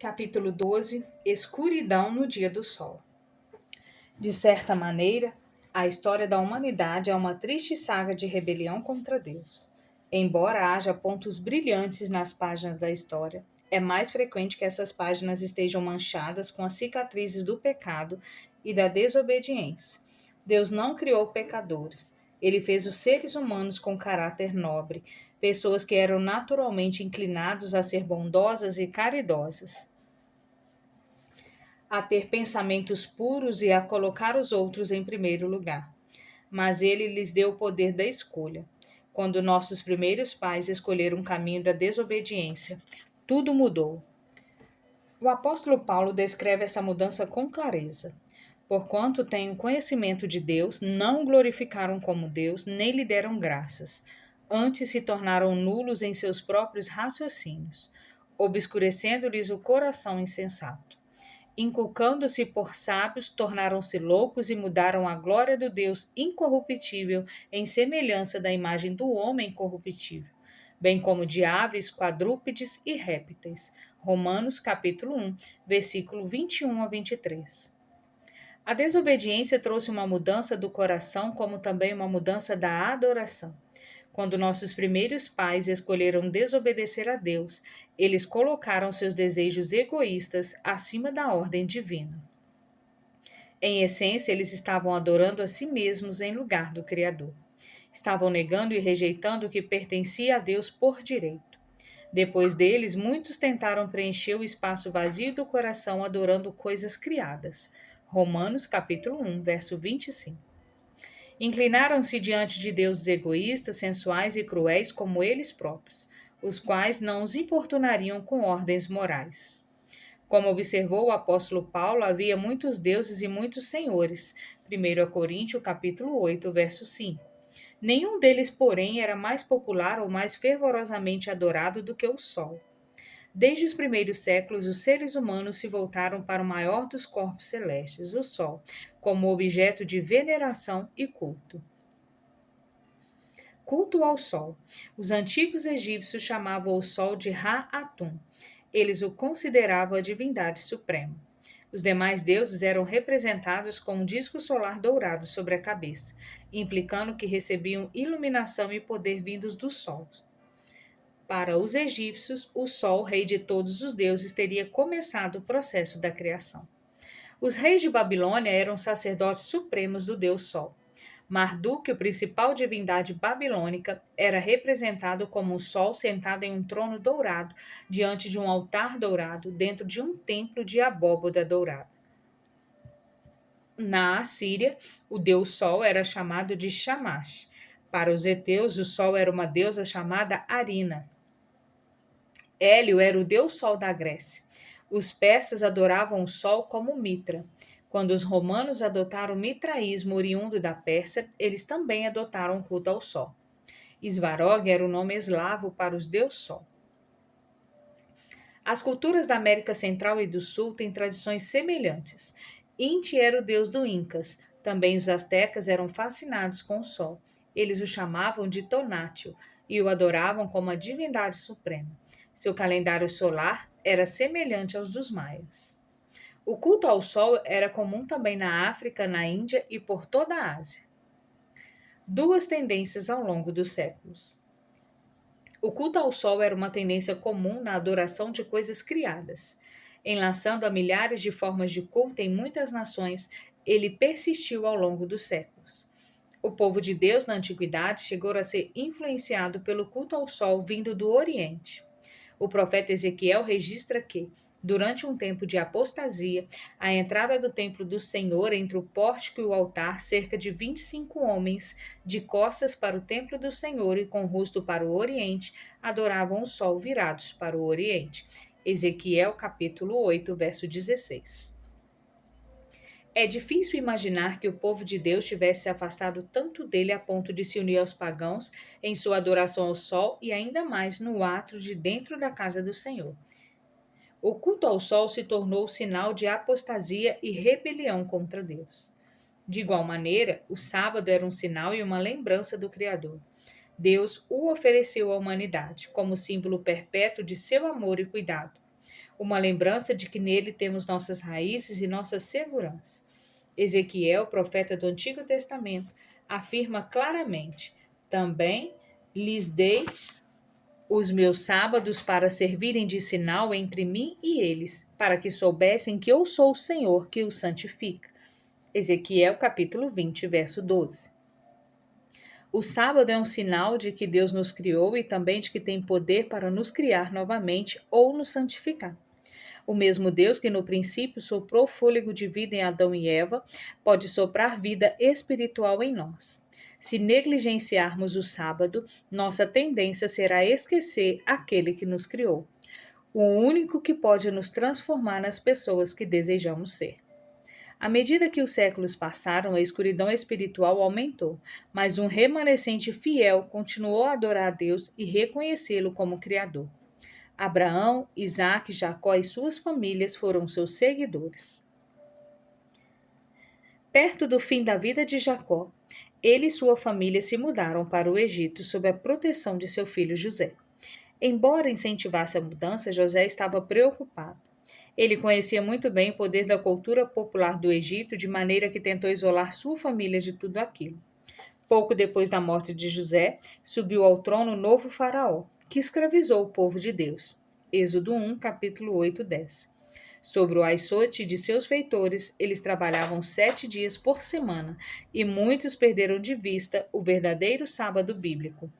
Capítulo 12. Escuridão no dia do sol. De certa maneira, a história da humanidade é uma triste saga de rebelião contra Deus. Embora haja pontos brilhantes nas páginas da história, é mais frequente que essas páginas estejam manchadas com as cicatrizes do pecado e da desobediência. Deus não criou pecadores. Ele fez os seres humanos com caráter nobre, pessoas que eram naturalmente inclinados a ser bondosas e caridosas, a ter pensamentos puros e a colocar os outros em primeiro lugar. Mas ele lhes deu o poder da escolha. Quando nossos primeiros pais escolheram um caminho da desobediência, tudo mudou. O apóstolo Paulo descreve essa mudança com clareza. Porquanto têm conhecimento de Deus, não o glorificaram como Deus, nem lhe deram graças. Antes se tornaram nulos em seus próprios raciocínios, obscurecendo-lhes o coração insensato. Inculcando-se por sábios, tornaram-se loucos e mudaram a glória do Deus incorruptível em semelhança da imagem do homem corruptível, bem como de aves, quadrúpedes e répteis. Romanos capítulo 1, versículo 21 a 23. A desobediência trouxe uma mudança do coração, como também uma mudança da adoração. Quando nossos primeiros pais escolheram desobedecer a Deus, eles colocaram seus desejos egoístas acima da ordem divina. Em essência, eles estavam adorando a si mesmos em lugar do Criador. Estavam negando e rejeitando o que pertencia a Deus por direito. Depois deles, muitos tentaram preencher o espaço vazio do coração adorando coisas criadas. Romanos capítulo 1, verso 25. Inclinaram-se diante de deuses egoístas, sensuais e cruéis como eles próprios, os quais não os importunariam com ordens morais. Como observou o apóstolo Paulo, havia muitos deuses e muitos senhores. 1 Coríntios capítulo 8, verso 5. Nenhum deles, porém, era mais popular ou mais fervorosamente adorado do que o sol. Desde os primeiros séculos, os seres humanos se voltaram para o maior dos corpos celestes, o Sol, como objeto de veneração e culto. Culto ao Sol. Os antigos egípcios chamavam o Sol de Ra-Atum. Eles o consideravam a divindade suprema. Os demais deuses eram representados com um disco solar dourado sobre a cabeça, implicando que recebiam iluminação e poder vindos do Sol. Para os egípcios, o Sol, rei de todos os deuses, teria começado o processo da criação. Os reis de Babilônia eram sacerdotes supremos do deus Sol. Marduk, a principal divindade babilônica, era representado como um sol sentado em um trono dourado, diante de um altar dourado, dentro de um templo de abóboda dourada. Na Assíria, o deus Sol era chamado de Shamash. Para os heteus, o Sol era uma deusa chamada Arina. Hélio era o deus Sol da Grécia. Os persas adoravam o Sol como Mitra. Quando os romanos adotaram o mitraísmo oriundo da Pérsia, eles também adotaram o culto ao Sol. Svarog era o nome eslavo para os deus Sol. As culturas da América Central e do Sul têm tradições semelhantes. Inti era o deus do Incas. Também os astecas eram fascinados com o Sol. Eles o chamavam de Tonátio e o adoravam como a divindade suprema. Seu calendário solar era semelhante aos dos maias. O culto ao Sol era comum também na África, na Índia e por toda a Ásia. Duas tendências ao longo dos séculos. O culto ao Sol era uma tendência comum na adoração de coisas criadas. Enlaçando a milhares de formas de culto em muitas nações, ele persistiu ao longo dos séculos. O povo de Deus na antiguidade chegou a ser influenciado pelo culto ao Sol vindo do Oriente. O profeta Ezequiel registra que, durante um tempo de apostasia, à entrada do templo do Senhor, entre o pórtico e o altar, cerca de 25 homens, de costas para o templo do Senhor e com o rosto para o Oriente, adoravam o sol virados para o Oriente. Ezequiel capítulo 8, verso 16. É difícil imaginar que o povo de Deus tivesse se afastado tanto dele a ponto de se unir aos pagãos em sua adoração ao sol e ainda mais no átrio de dentro da casa do Senhor. O culto ao sol se tornou sinal de apostasia e rebelião contra Deus. De igual maneira, o sábado era um sinal e uma lembrança do Criador. Deus o ofereceu à humanidade como símbolo perpétuo de seu amor e cuidado. uma lembrança de que nele temos nossas raízes e nossa segurança. Ezequiel, profeta do Antigo Testamento, afirma claramente: também lhes dei os meus sábados para servirem de sinal entre mim e eles, para que soubessem que eu sou o Senhor que os santifica. Ezequiel capítulo 20, verso 12. O sábado é um sinal de que Deus nos criou e também de que tem poder para nos criar novamente ou nos santificar. O mesmo Deus que no princípio soprou fôlego de vida em Adão e Eva, pode soprar vida espiritual em nós. Se negligenciarmos o sábado, nossa tendência será esquecer aquele que nos criou, o único que pode nos transformar nas pessoas que desejamos ser. À medida que os séculos passaram, a escuridão espiritual aumentou, mas um remanescente fiel continuou a adorar a Deus e reconhecê-lo como Criador. Abraão, Isaque, Jacó e suas famílias foram seus seguidores. Perto do fim da vida de Jacó, ele e sua família se mudaram para o Egito sob a proteção de seu filho José. Embora incentivasse a mudança, José estava preocupado. Ele conhecia muito bem o poder da cultura popular do Egito, de maneira que tentou isolar sua família de tudo aquilo. Pouco depois da morte de José, subiu ao trono o novo faraó, que escravizou o povo de Deus. Êxodo 1, capítulo 8, 10. Sobre o açoite de seus feitores, eles trabalhavam 7 dias por semana, e muitos perderam de vista o verdadeiro sábado bíblico.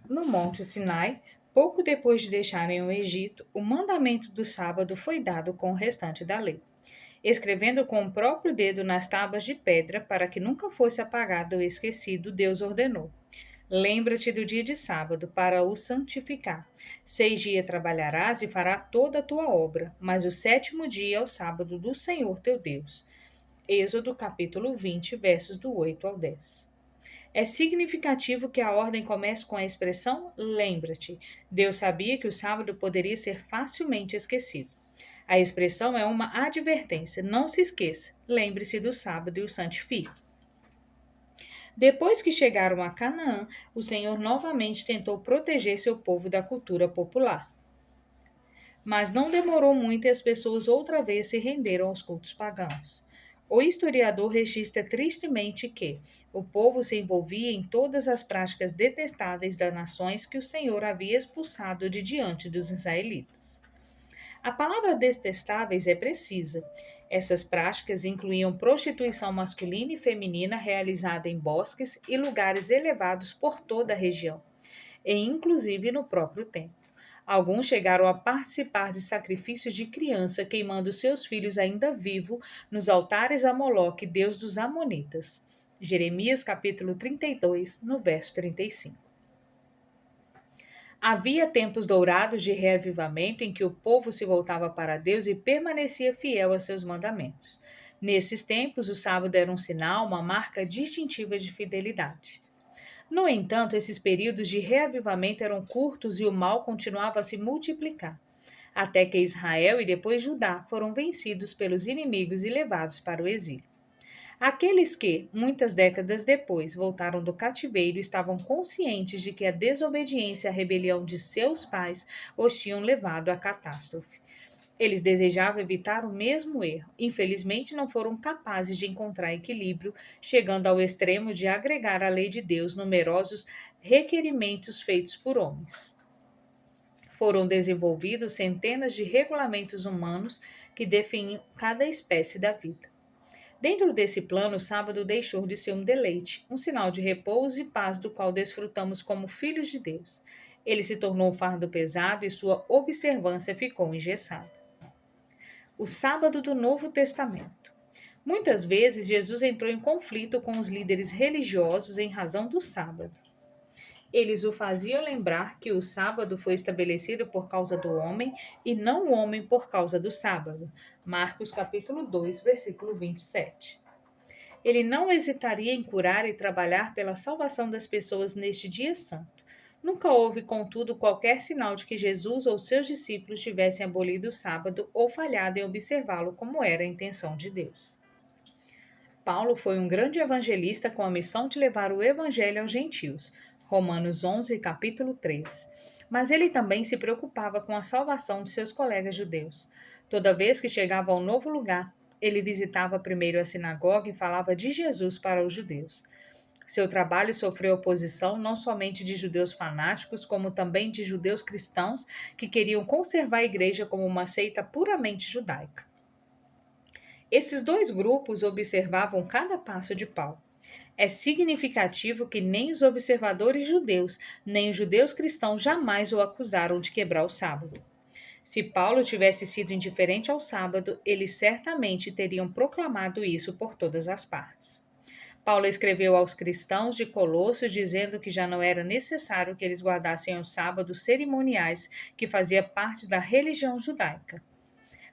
No Monte Sinai, pouco depois de deixarem o Egito, o mandamento do sábado foi dado com o restante da lei, escrevendo com o próprio dedo nas tábuas de pedra para que nunca fosse apagado ou esquecido. Deus ordenou: lembra-te do dia de sábado para o santificar. 6 dias trabalharás e farás toda a tua obra, mas o 7º dia é o sábado do Senhor teu Deus. Êxodo capítulo 20, versos do 8 ao 10. É significativo que a ordem comece com a expressão lembra-te. Deus sabia que o sábado poderia ser facilmente esquecido. A expressão é uma advertência: não se esqueça, lembre-se do sábado e o santifique. Depois que chegaram a Canaã, o Senhor novamente tentou proteger seu povo da cultura popular. Mas não demorou muito e as pessoas outra vez se renderam aos cultos pagãos. O historiador registra tristemente que o povo se envolvia em todas as práticas detestáveis das nações que o Senhor havia expulsado de diante dos israelitas. A palavra detestáveis é precisa. Essas práticas incluíam prostituição masculina e feminina realizada em bosques e lugares elevados por toda a região, e inclusive no próprio templo. Alguns chegaram a participar de sacrifícios de criança, queimando seus filhos ainda vivos nos altares a Moloque, deus dos Amonitas. Jeremias capítulo 32, no verso 35. Havia tempos dourados de reavivamento em que o povo se voltava para Deus e permanecia fiel a seus mandamentos. Nesses tempos, o sábado era um sinal, uma marca distintiva de fidelidade. No entanto, esses períodos de reavivamento eram curtos e o mal continuava a se multiplicar, até que Israel e depois Judá foram vencidos pelos inimigos e levados para o exílio. Aqueles que, muitas décadas depois, voltaram do cativeiro estavam conscientes de que a desobediência e a rebelião de seus pais os tinham levado à catástrofe. Eles desejavam evitar o mesmo erro. Infelizmente, não foram capazes de encontrar equilíbrio, chegando ao extremo de agregar à lei de Deus numerosos requerimentos feitos por homens. Foram desenvolvidos centenas de regulamentos humanos que definem cada espécie da vida. Dentro desse plano, o sábado deixou de ser um deleite, um sinal de repouso e paz do qual desfrutamos como filhos de Deus. Ele se tornou um fardo pesado e sua observância ficou engessada. O sábado do Novo Testamento. Muitas vezes, Jesus entrou em conflito com os líderes religiosos em razão do sábado. Eles o faziam lembrar que o sábado foi estabelecido por causa do homem e não o homem por causa do sábado. Marcos capítulo 2, versículo 27. Ele não hesitaria em curar e trabalhar pela salvação das pessoas neste dia santo. Nunca houve, contudo, qualquer sinal de que Jesus ou seus discípulos tivessem abolido o sábado ou falhado em observá-lo como era a intenção de Deus. Paulo foi um grande evangelista com a missão de levar o evangelho aos gentios. Romanos 11, capítulo 3. Mas ele também se preocupava com a salvação de seus colegas judeus. Toda vez que chegava a um novo lugar, ele visitava primeiro a sinagoga e falava de Jesus para os judeus. Seu trabalho sofreu oposição não somente de judeus fanáticos, como também de judeus cristãos que queriam conservar a igreja como uma seita puramente judaica. Esses dois grupos observavam cada passo de Paulo. É significativo que nem os observadores judeus, nem os judeus cristãos jamais o acusaram de quebrar o sábado. Se Paulo tivesse sido indiferente ao sábado, eles certamente teriam proclamado isso por todas as partes. Paulo escreveu aos cristãos de Colossos dizendo que já não era necessário que eles guardassem os sábados cerimoniais que fazia parte da religião judaica.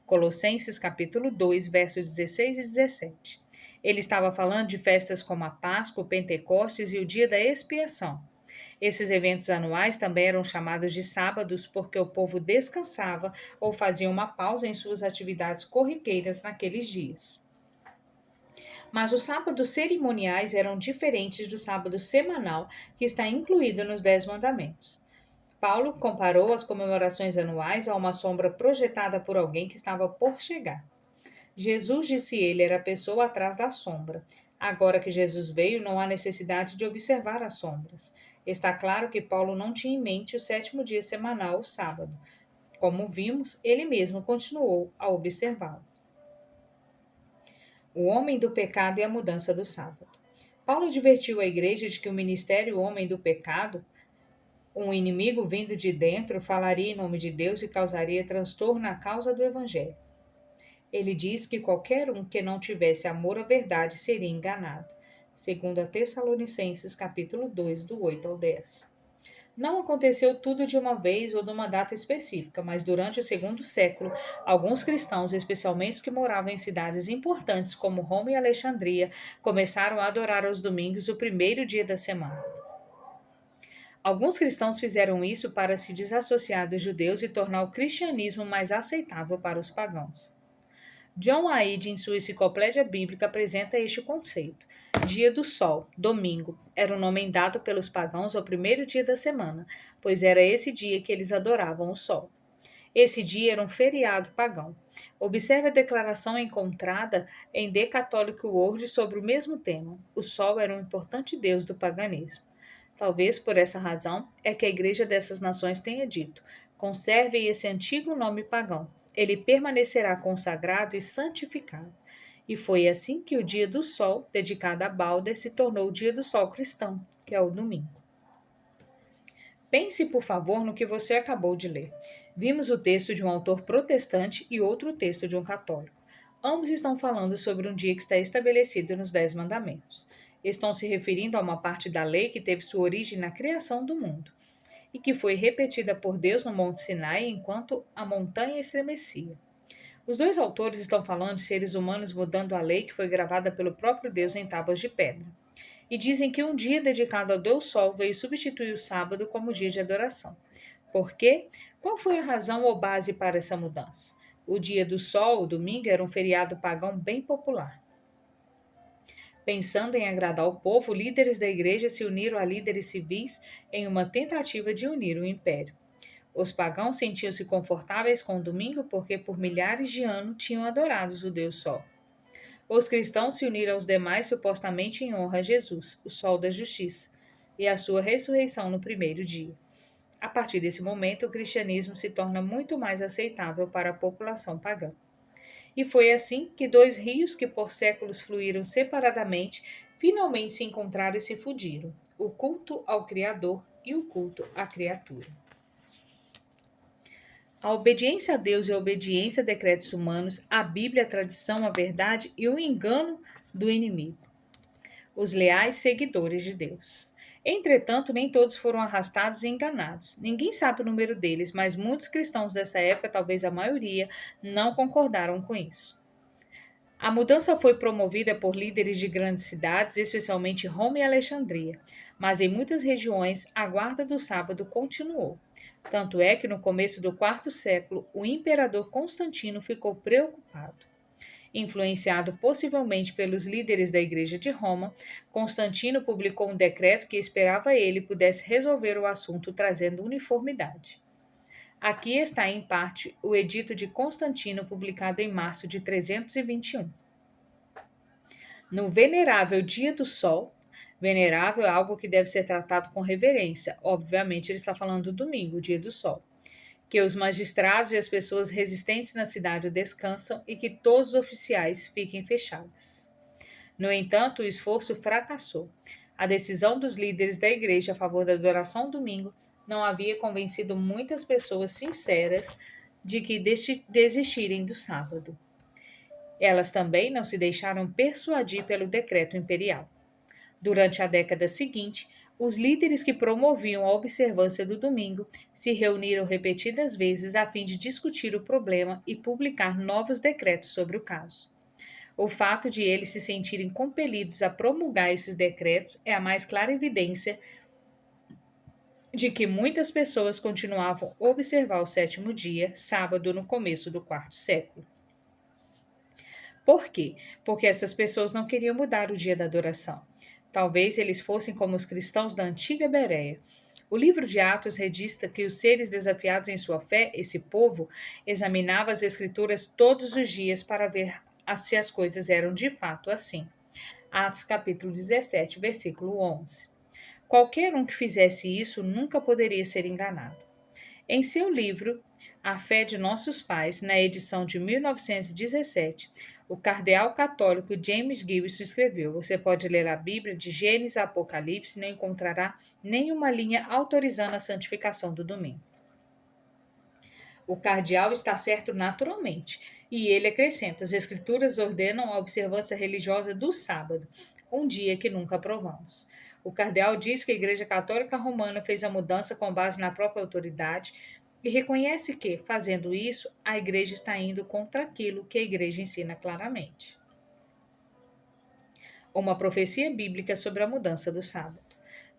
Colossenses capítulo 2, versos 16 e 17. Ele estava falando de festas como a Páscoa, o Pentecostes e o Dia da Expiação. Esses eventos anuais também eram chamados de sábados porque o povo descansava ou fazia uma pausa em suas atividades corriqueiras naqueles dias. Mas os sábados cerimoniais eram diferentes do sábado semanal que está incluído nos 10 mandamentos. Paulo comparou as comemorações anuais a uma sombra projetada por alguém que estava por chegar. Jesus, disse ele, era a pessoa atrás da sombra. Agora que Jesus veio, não há necessidade de observar as sombras. Está claro que Paulo não tinha em mente o sétimo dia semanal, o sábado. Como vimos, ele mesmo continuou a observá-lo. O homem do pecado e a mudança do sábado. Paulo advertiu a igreja de que o ministério homem do pecado, um inimigo vindo de dentro, falaria em nome de Deus e causaria transtorno à causa do evangelho. Ele diz que qualquer um que não tivesse amor à verdade seria enganado, segundo a Tessalonicenses capítulo 2, do 8 ao 10. Não aconteceu tudo de uma vez ou numa data específica, mas durante o segundo século, alguns cristãos, especialmente os que moravam em cidades importantes como Roma e Alexandria, começaram a adorar aos domingos o primeiro dia da semana. Alguns cristãos fizeram isso para se desassociar dos judeus e tornar o cristianismo mais aceitável para os pagãos. John Aide, em sua enciclopédia bíblica, apresenta este conceito. Dia do Sol, domingo, era o nome dado pelos pagãos ao primeiro dia da semana, pois era esse dia que eles adoravam o Sol. Esse dia era um feriado pagão. Observe a declaração encontrada em The Catholic World sobre o mesmo tema. O Sol era um importante deus do paganismo. Talvez por essa razão é que a igreja dessas nações tenha dito: conserve esse antigo nome pagão. Ele permanecerá consagrado e santificado. E foi assim que o dia do sol, dedicado a Balder, se tornou o dia do sol cristão, que é o domingo. Pense, por favor, no que você acabou de ler. Vimos o texto de um autor protestante e outro texto de um católico. Ambos estão falando sobre um dia que está estabelecido nos 10 mandamentos. Estão se referindo a uma parte da lei que teve sua origem na criação do mundo e que foi repetida por Deus no Monte Sinai enquanto a montanha estremecia. Os dois autores estão falando de seres humanos mudando a lei que foi gravada pelo próprio Deus em tábuas de pedra. E dizem que um dia dedicado ao Deus Sol veio substituir o sábado como dia de adoração. Por quê? Qual foi a razão ou base para essa mudança? O dia do Sol, o domingo, era um feriado pagão bem popular. Pensando em agradar o povo, líderes da igreja se uniram a líderes civis em uma tentativa de unir o império. Os pagãos sentiam-se confortáveis com o domingo porque por milhares de anos tinham adorado o Deus Sol. Os cristãos se uniram aos demais supostamente em honra a Jesus, o Sol da Justiça, e a sua ressurreição no primeiro dia. A partir desse momento, o cristianismo se torna muito mais aceitável para a população pagã. E foi assim que dois rios que por séculos fluíram separadamente finalmente se encontraram e se fundiram: o culto ao Criador e o culto à criatura. A obediência a Deus e a obediência a decretos humanos, a Bíblia, a tradição, a verdade e o engano do inimigo. Os leais seguidores de Deus. Entretanto, nem todos foram arrastados e enganados. Ninguém sabe o número deles, mas muitos cristãos dessa época, talvez a maioria, não concordaram com isso. A mudança foi promovida por líderes de grandes cidades, especialmente Roma e Alexandria, mas em muitas regiões a guarda do sábado continuou. Tanto é que no começo do quarto século o imperador Constantino ficou preocupado. Influenciado possivelmente pelos líderes da Igreja de Roma, Constantino publicou um decreto que esperava ele pudesse resolver o assunto trazendo uniformidade. Aqui está, em parte, o Edito de Constantino, publicado em março de 321. No venerável dia do sol, venerável é algo que deve ser tratado com reverência. Obviamente, ele está falando do domingo, dia do sol. Que os magistrados e as pessoas resistentes na cidade descansam e que todos os oficiais fiquem fechados. No entanto, o esforço fracassou. A decisão dos líderes da igreja a favor da adoração ao domingo não havia convencido muitas pessoas sinceras de que desistirem do sábado. Elas também não se deixaram persuadir pelo decreto imperial. Durante a década seguinte, os líderes que promoviam a observância do domingo se reuniram repetidas vezes a fim de discutir o problema e publicar novos decretos sobre o caso. O fato de eles se sentirem compelidos a promulgar esses decretos é a mais clara evidência de que muitas pessoas continuavam a observar o sétimo dia, sábado, no começo do quarto século. Por quê? Porque essas pessoas não queriam mudar o dia da adoração. Talvez eles fossem como os cristãos da antiga Bereia. O livro de Atos registra que os seres desafiados em sua fé, esse povo, examinava as escrituras todos os dias para ver se as coisas eram de fato assim. Atos capítulo 17, versículo 11. Qualquer um que fizesse isso nunca poderia ser enganado. Em seu livro A Fé de Nossos Pais, na edição de 1917, o cardeal católico James Gibson escreveu: você pode ler a Bíblia de Gênesis a Apocalipse e não encontrará nenhuma linha autorizando a santificação do domingo. O cardeal está certo naturalmente, e ele acrescenta: as escrituras ordenam a observância religiosa do sábado, um dia que nunca aprovamos. O cardeal diz que a Igreja Católica Romana fez a mudança com base na própria autoridade e reconhece que, fazendo isso, a Igreja está indo contra aquilo que a Igreja ensina claramente. Uma profecia bíblica sobre a mudança do sábado.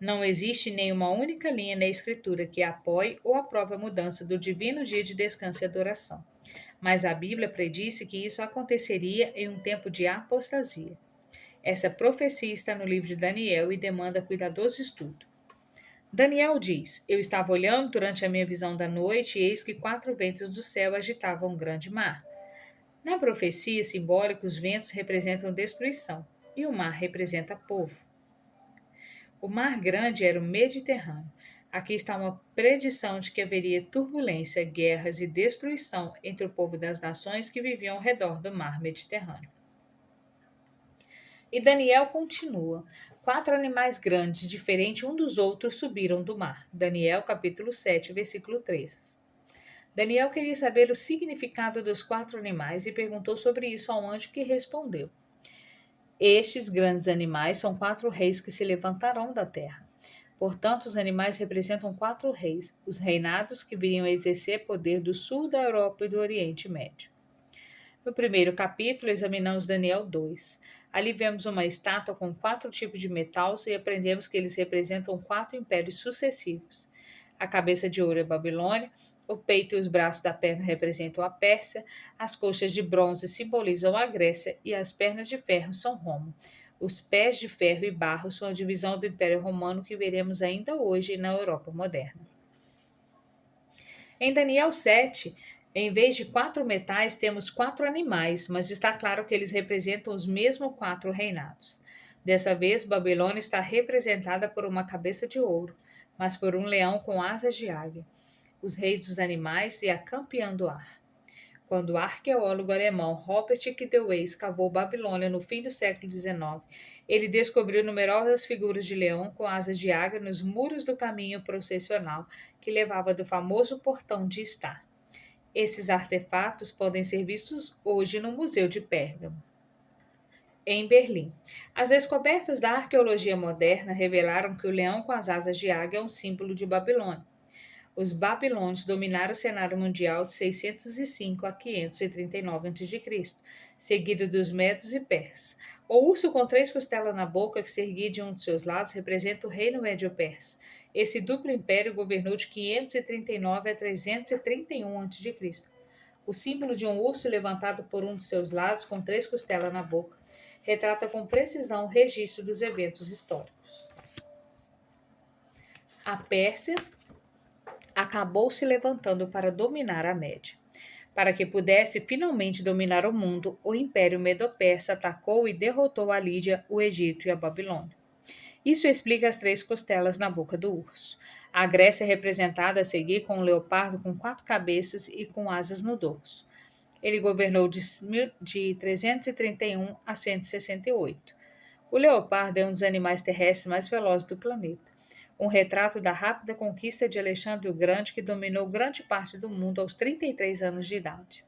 Não existe nenhuma única linha na Escritura que apoie ou aprove a mudança do divino dia de descanso e adoração. Mas a Bíblia predisse que isso aconteceria em um tempo de apostasia. Essa profecia está no livro de Daniel e demanda cuidadoso estudo. Daniel diz: eu estava olhando durante a minha visão da noite e eis que 4 ventos do céu agitavam um grande mar. Na profecia simbólica, os ventos representam destruição e o mar representa povo. O mar grande era o Mediterrâneo. Aqui está uma predição de que haveria turbulência, guerras e destruição entre o povo das nações que viviam ao redor do mar Mediterrâneo. E Daniel continua: 4 animais grandes, diferentes um dos outros, subiram do mar. Daniel capítulo 7, versículo 3. Daniel queria saber o significado dos 4 animais e perguntou sobre isso ao anjo, que respondeu: estes grandes animais são 4 reis que se levantarão da terra. Portanto, os animais representam 4 reis, os reinados que viriam a exercer poder do sul da Europa e do Oriente Médio. No primeiro capítulo, examinamos Daniel 2. Ali vemos uma estátua com 4 tipos de metais e aprendemos que eles representam 4 impérios sucessivos. A cabeça de ouro é Babilônia, o peito e os braços da perna representam a Pérsia, as coxas de bronze simbolizam a Grécia e as pernas de ferro são Roma. Os pés de ferro e barro são a divisão do Império Romano que veremos ainda hoje na Europa moderna. Em Daniel 7, em vez de 4 metais, temos 4 animais, mas está claro que eles representam os mesmos 4 reinados. Dessa vez, Babilônia está representada por uma cabeça de ouro, mas por um leão com asas de águia, os reis dos animais e a campeã do ar. Quando o arqueólogo alemão Robert Kidewey escavou Babilônia no fim do século XIX, ele descobriu numerosas figuras de leão com asas de águia nos muros do caminho processional que levava do famoso portão de Star. Esses artefatos podem ser vistos hoje no Museu de Pérgamo, em Berlim. As descobertas da arqueologia moderna revelaram que o leão com as asas de águia é um símbolo de Babilônia. Os babilônios dominaram o cenário mundial de 605 a 539 a.C., seguido dos medos e persas. O urso com 3 costelas na boca que se erguia de um de seus lados representa o reino médio-persa. Esse duplo império governou de 539 a 331 a.C. O símbolo de um urso levantado por um de seus lados, com 3 costelas na boca, retrata com precisão o registro dos eventos históricos. A Pérsia acabou se levantando para dominar a Média. Para que pudesse finalmente dominar o mundo, o Império Medo-Persa atacou e derrotou a Lídia, o Egito e a Babilônia. Isso explica as 3 costelas na boca do urso. A Grécia é representada a seguir com um leopardo com 4 cabeças e com asas no dorso. Ele governou de 331 a 168. O leopardo é um dos animais terrestres mais velozes do planeta. Um retrato da rápida conquista de Alexandre o Grande, que dominou grande parte do mundo aos 33 anos de idade.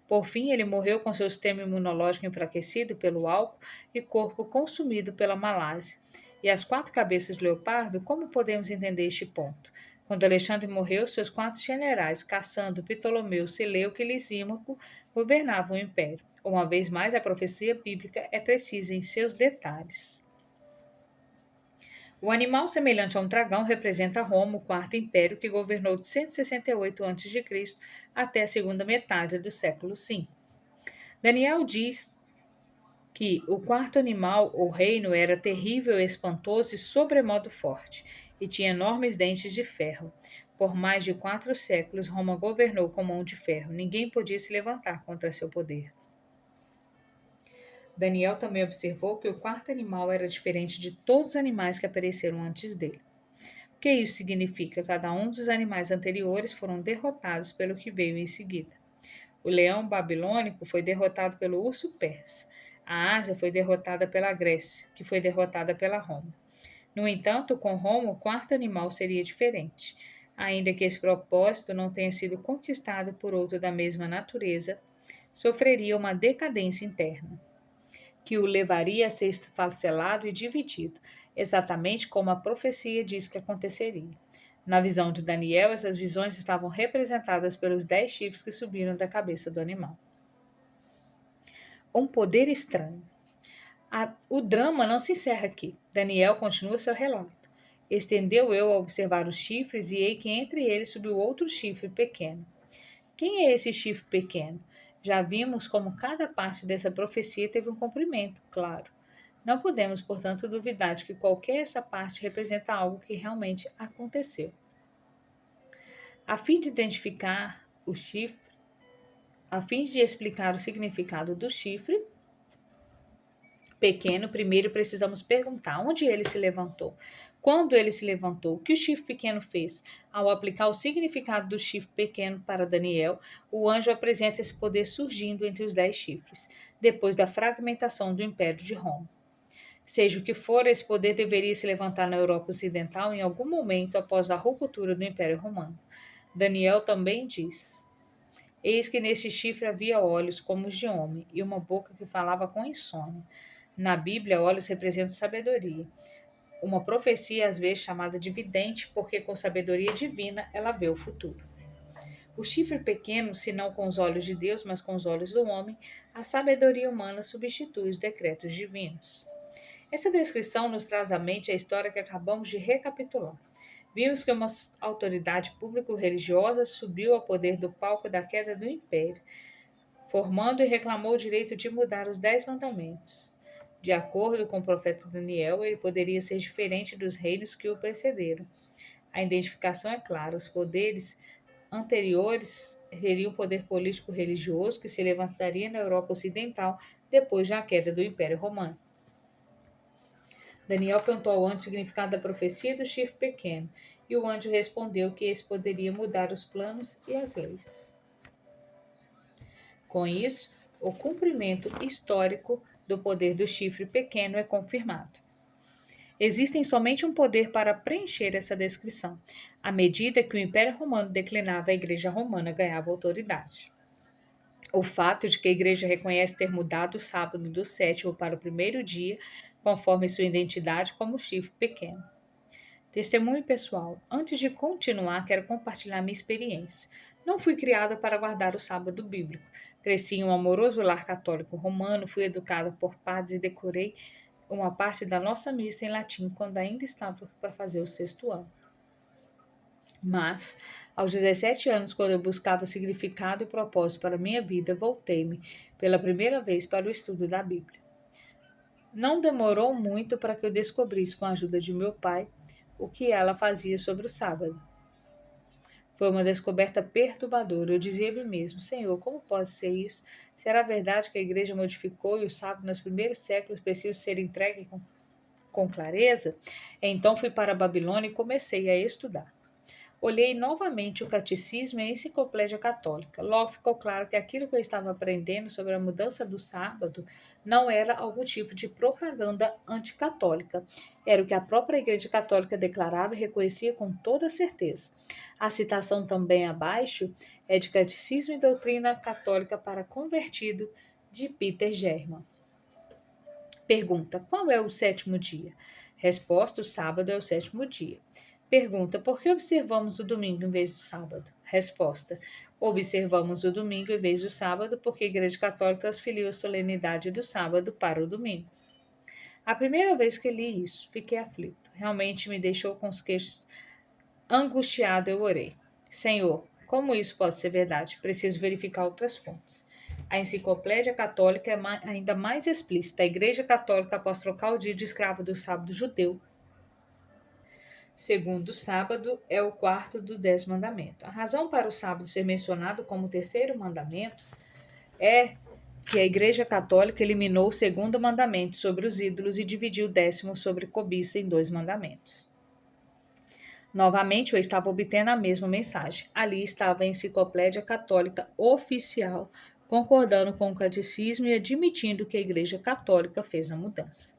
Por fim, ele morreu com seu sistema imunológico enfraquecido pelo álcool e corpo consumido pela malásia. E as 4 cabeças de leopardo, como podemos entender este ponto? Quando Alexandre morreu, seus 4 generais, Cassandro, Ptolomeu, Seleuco e Lisímaco, governavam o império. Uma vez mais, a profecia bíblica é precisa em seus detalhes. O animal semelhante a um dragão representa Roma, o quarto império, que governou de 168 a.C. até a segunda metade do século V. Daniel diz que o quarto animal, ou reino, era terrível, espantoso e sobremodo forte, e tinha enormes dentes de ferro. Por mais de 4 séculos, Roma governou com mão de ferro. Ninguém podia se levantar contra seu poder. Daniel também observou que o quarto animal era diferente de todos os animais que apareceram antes dele. O que isso significa? Cada um dos animais anteriores foram derrotados pelo que veio em seguida. O leão babilônico foi derrotado pelo urso persa. A Ásia foi derrotada pela Grécia, que foi derrotada pela Roma. No entanto, com Roma, o quarto animal seria diferente. Ainda que esse propósito não tenha sido conquistado por outro da mesma natureza, sofreria uma decadência interna, que o levaria a ser esfacelado e dividido, exatamente como a profecia diz que aconteceria. Na visão de Daniel, essas visões estavam representadas pelos 10 chifres que subiram da cabeça do animal. Um poder estranho. O drama não se encerra aqui. Daniel continua seu relato. Estendeu eu a observar os chifres e ei que entre eles subiu outro chifre pequeno. Quem é esse chifre pequeno? Já vimos como cada parte dessa profecia teve um cumprimento, claro. Não podemos, portanto, duvidar de que qualquer essa parte representa algo que realmente aconteceu. A fim de identificar o chifre, a fim de explicar o significado do chifre pequeno, primeiro precisamos perguntar onde ele se levantou. Quando ele se levantou, o que o chifre pequeno fez? Ao aplicar o significado do chifre pequeno para Daniel, o anjo apresenta esse poder surgindo entre os 10 chifres, depois da fragmentação do Império de Roma. Seja o que for, esse poder deveria se levantar na Europa Ocidental em algum momento após a ruptura do Império Romano. Daniel também diz: Eis que neste chifre havia olhos como os de homem e uma boca que falava com insônia. Na Bíblia, olhos representam sabedoria. Uma profecia, às vezes chamada de vidente, porque com sabedoria divina ela vê o futuro. O chifre pequeno, se não com os olhos de Deus, mas com os olhos do homem, a sabedoria humana substitui os decretos divinos. Essa descrição nos traz à mente a história que acabamos de recapitular. Vimos que uma autoridade público-religiosa subiu ao poder do palco da queda do império, formando e reclamou o direito de mudar os 10 mandamentos. De acordo com o profeta Daniel, ele poderia ser diferente dos reinos que o precederam. A identificação é clara: os poderes anteriores seriam o poder político-religioso que se levantaria na Europa Ocidental depois da queda do Império Romano. Daniel perguntou ao anjo o significado da profecia do chifre pequeno, e o anjo respondeu que esse poderia mudar os planos e as leis. Com isso, o cumprimento histórico do poder do chifre pequeno é confirmado. Existem somente um poder para preencher essa descrição. À medida que o Império Romano declinava, a Igreja Romana ganhava autoridade. O fato de que a Igreja reconhece ter mudado o sábado do 7º para o primeiro dia, conforme sua identidade como chifre pequeno. Testemunho pessoal. Antes de continuar, quero compartilhar minha experiência. Não fui criada para guardar o sábado bíblico. Cresci em um amoroso lar católico romano, fui educada por padres e decorei uma parte da nossa missa em latim quando ainda estava para fazer o 6º ano. Mas, aos 17 anos, quando eu buscava significado e propósito para a minha vida, voltei-me pela primeira vez para o estudo da Bíblia. Não demorou muito para que eu descobrisse, com a ajuda de meu pai, o que ela fazia sobre o sábado. Foi uma descoberta perturbadora. Eu dizia a mim mesmo: Senhor, como pode ser isso? Será verdade que a igreja modificou e o sábado nos primeiros séculos precisa ser entregue com clareza? Então fui para a Babilônia e comecei a estudar. Olhei novamente o catecismo e a enciclopédia católica. Logo ficou claro que aquilo que eu estava aprendendo sobre a mudança do sábado não era algum tipo de propaganda anticatólica. Era o que a própria Igreja Católica declarava e reconhecia com toda certeza. A citação também abaixo é de Catecismo e Doutrina Católica para Convertido, de Peter German. Pergunta: qual é o sétimo dia? Resposta: o sábado é o sétimo dia. Pergunta: por que observamos o domingo em vez do sábado? Resposta: observamos o domingo em vez do sábado porque a Igreja Católica transferiu a solenidade do sábado para o domingo. A primeira vez que li isso, fiquei aflito. Realmente me deixou com os queixos angustiado. Eu orei: Senhor, como isso pode ser verdade? Preciso verificar outras fontes. A enciclopédia católica é ainda mais explícita. A Igreja Católica, após trocar o dia de escravo do sábado judeu, segundo sábado, é o quarto do 10º mandamento. A razão para o sábado ser mencionado como o terceiro mandamento é que a Igreja Católica eliminou o segundo mandamento sobre os ídolos e dividiu o 10º sobre cobiça em 2 mandamentos. Novamente, eu estava obtendo a mesma mensagem. Ali estava a enciclopédia católica oficial, concordando com o catecismo e admitindo que a Igreja Católica fez a mudança.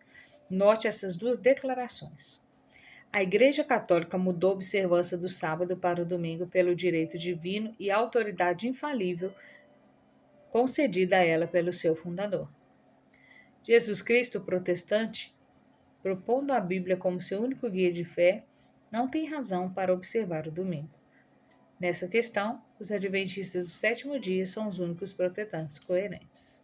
Note essas duas declarações. A Igreja Católica mudou a observância do sábado para o domingo pelo direito divino e autoridade infalível concedida a ela pelo seu fundador. Jesus Cristo, protestante, propondo a Bíblia como seu único guia de fé, não tem razão para observar o domingo. Nessa questão, os adventistas do sétimo dia são os únicos protestantes coerentes.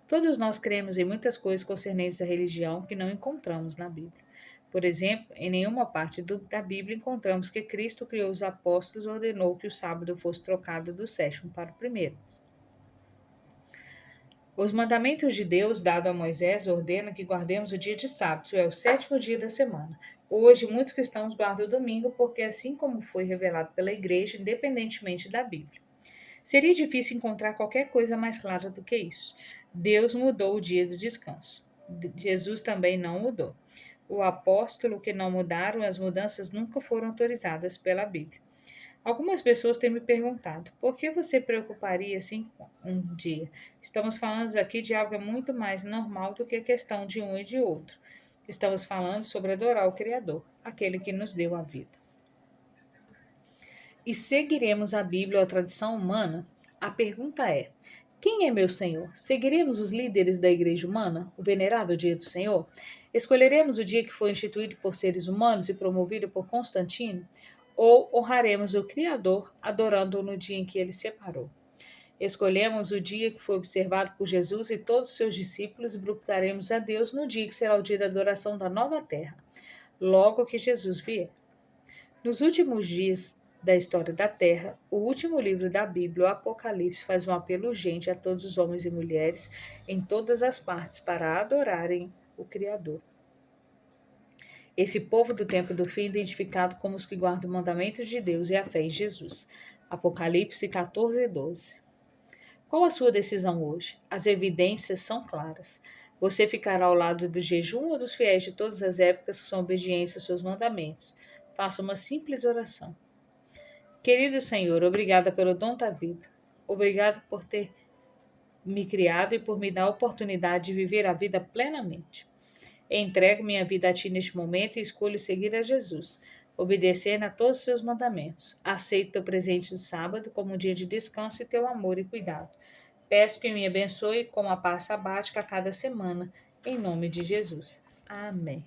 Todos nós cremos em muitas coisas concernentes à religião que não encontramos na Bíblia. Por exemplo, em nenhuma parte da Bíblia encontramos que Cristo criou os apóstolos e ordenou que o sábado fosse trocado do sétimo para o primeiro. Os mandamentos de Deus, dado a Moisés, ordena que guardemos o dia de sábado, é o sétimo dia da semana. Hoje, muitos cristãos guardam o domingo porque, assim como foi revelado pela igreja, independentemente da Bíblia. Seria difícil encontrar qualquer coisa mais clara do que isso. Deus mudou o dia do descanso. Jesus também não mudou. O apóstolo que não mudaram, as mudanças nunca foram autorizadas pela Bíblia. Algumas pessoas têm me perguntado: por que você preocuparia assim um dia? Estamos falando aqui de algo muito mais normal do que a questão de um e de outro. Estamos falando sobre adorar o Criador, aquele que nos deu a vida. E seguiremos a Bíblia ou a tradição humana? A pergunta é: quem é meu Senhor? Seguiremos os líderes da igreja humana, o venerável dia do Senhor? Escolheremos o dia que foi instituído por seres humanos e promovido por Constantino? Ou honraremos o Criador, adorando-o no dia em que ele separou? Escolhemos o dia que foi observado por Jesus e todos os seus discípulos e buscaremos a Deus no dia que será o dia da adoração da nova terra, logo que Jesus vier. Nos últimos dias da história da Terra, o último livro da Bíblia, o Apocalipse, faz um apelo urgente a todos os homens e mulheres em todas as partes para adorarem o Criador. Esse povo do tempo do fim, identificado como os que guardam os mandamentos de Deus e a fé em Jesus. Apocalipse 14:12. Qual a sua decisão hoje? As evidências são claras. Você ficará ao lado do jejum ou dos fiéis de todas as épocas que são obedientes aos seus mandamentos? Faça uma simples oração. Querido Senhor, obrigada pelo dom da vida. Obrigado por ter me criado e por me dar a oportunidade de viver a vida plenamente. Entrego minha vida a Ti neste momento e escolho seguir a Jesus, obedecendo a todos os seus mandamentos. Aceito Teu presente do sábado como um dia de descanso e Teu amor e cuidado. Peço que me abençoe com a paz sabática a cada semana, em nome de Jesus. Amém.